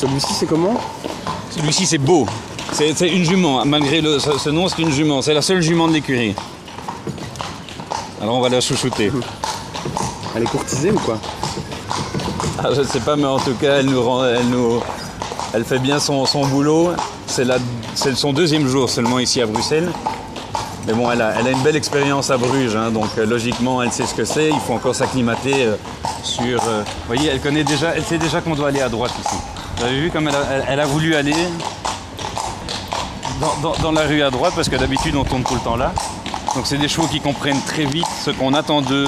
Celui-ci, c'est comment? Celui-ci, c'est Beau. C'est une jument, malgré ce nom, c'est une jument. C'est la seule jument de l'écurie. Alors on va la chouchouter. Elle est courtisée ou quoi? Ah, je ne sais pas, mais en tout cas, elle fait bien son boulot. C'est son deuxième jour seulement ici à Bruxelles. Mais bon, elle a une belle expérience à Bruges, hein, donc logiquement, elle sait ce que c'est. Il faut encore s'acclimater sur... vous voyez, elle sait déjà qu'on doit aller à droite ici. Vous avez vu comme elle a voulu aller dans la rue à droite, parce que d'habitude, on tourne tout le temps là. Donc c'est des chevaux qui comprennent très vite ce qu'on attend d'eux.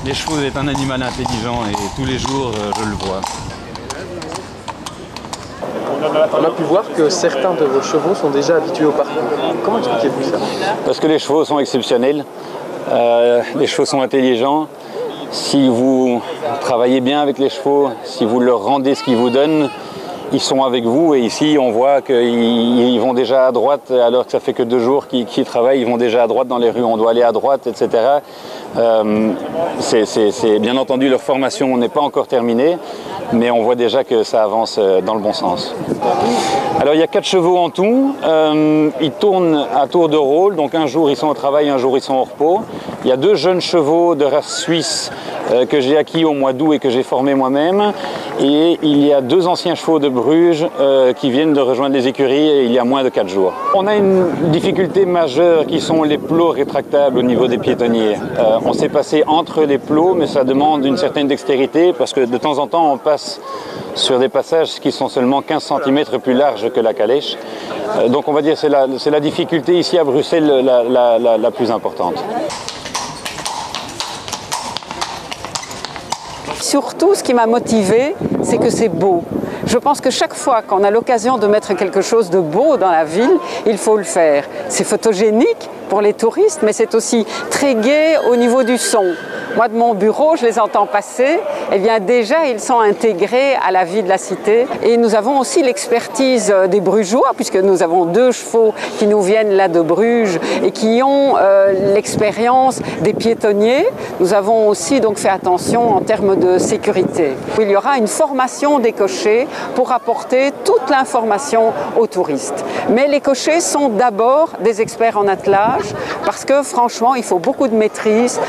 Les chevaux est un animal intelligent et tous les jours, je le vois. On a pu voir que certains de vos chevaux sont déjà habitués au parcours. Comment expliquez-vous ça? Parce que les chevaux sont exceptionnels, les chevaux sont intelligents. Si vous travaillez bien avec les chevaux, si vous leur rendez ce qu'ils vous donnent, ils sont avec vous. Et ici, on voit qu'ils vont déjà à droite, alors que ça fait que 2 jours qu'ils travaillent, ils vont déjà à droite dans les rues, on doit aller à droite, etc. Bien entendu, leur formation n'est pas encore terminée, mais on voit déjà que ça avance dans le bon sens. Alors il y a 4 chevaux en tout, ils tournent à tour de rôle, donc un jour ils sont au travail, un jour ils sont au repos. Il y a 2 jeunes chevaux de race suisse que j'ai acquis au mois d'août et que j'ai formés moi-même. Et il y a 2 anciens chevaux de Bruges qui viennent de rejoindre les écuries et il y a moins de 4 jours. On a une difficulté majeure qui sont les plots rétractables au niveau des piétonniers. On s'est passé entre les plots, mais ça demande une certaine dextérité parce que de temps en temps on passe sur des passages qui sont seulement 15 cm plus larges que la calèche. Donc on va dire que c'est la difficulté ici à Bruxelles la plus importante. Surtout, ce qui m'a motivée, c'est que c'est beau. Je pense que chaque fois qu'on a l'occasion de mettre quelque chose de beau dans la ville, il faut le faire. C'est photogénique pour les touristes, mais c'est aussi très gai au niveau du son. Moi, de mon bureau, je les entends passer. Eh bien, déjà, ils sont intégrés à la vie de la cité. Et nous avons aussi l'expertise des Brugeois, puisque nous avons 2 chevaux qui nous viennent là de Bruges et qui ont l'expérience des piétonniers. Nous avons aussi donc fait attention en termes de sécurité. Il y aura une formation des cochers pour apporter toute l'information aux touristes. Mais les cochers sont d'abord des experts en attelage, parce que franchement, il faut beaucoup de maîtrise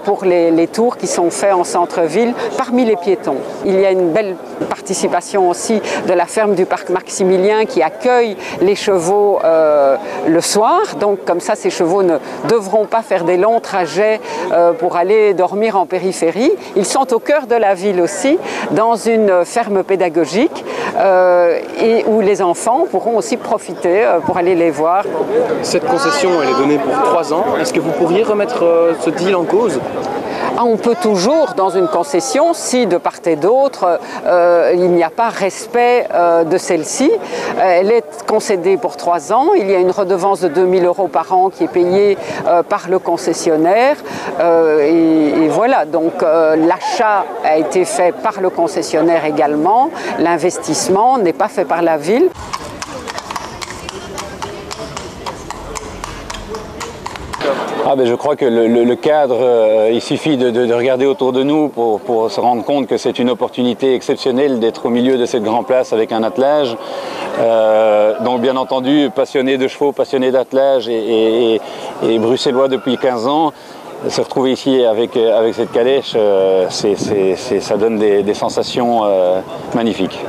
pour les tours qui sont faits en centre-ville parmi les piétons. Il y a une belle participation aussi de la ferme du parc Maximilien qui accueille les chevaux le soir. Donc comme ça, ces chevaux ne devront pas faire des longs trajets pour aller dormir en périphérie. Ils sont au cœur de la ville aussi, dans une ferme pédagogique et où les enfants pourront aussi profiter pour aller les voir. Cette concession, elle est donnée pour 3 ans. Est-ce que vous pourriez remettre ce deal en cause? On peut toujours, dans une concession, si de part et d'autre, il n'y a pas respect de celle-ci, elle est concédée pour 3 ans. Il y a une redevance de 2 000 € par an qui est payée par le concessionnaire. Et voilà, donc l'achat a été fait par le concessionnaire également. L'investissement n'est pas fait par la ville. Je crois que le cadre, il suffit de regarder autour de nous pour se rendre compte que c'est une opportunité exceptionnelle d'être au milieu de cette grande place avec un attelage. Donc bien entendu, passionné de chevaux, passionné d'attelage et bruxellois depuis 15 ans, se retrouver ici avec cette calèche, ça donne des sensations magnifiques.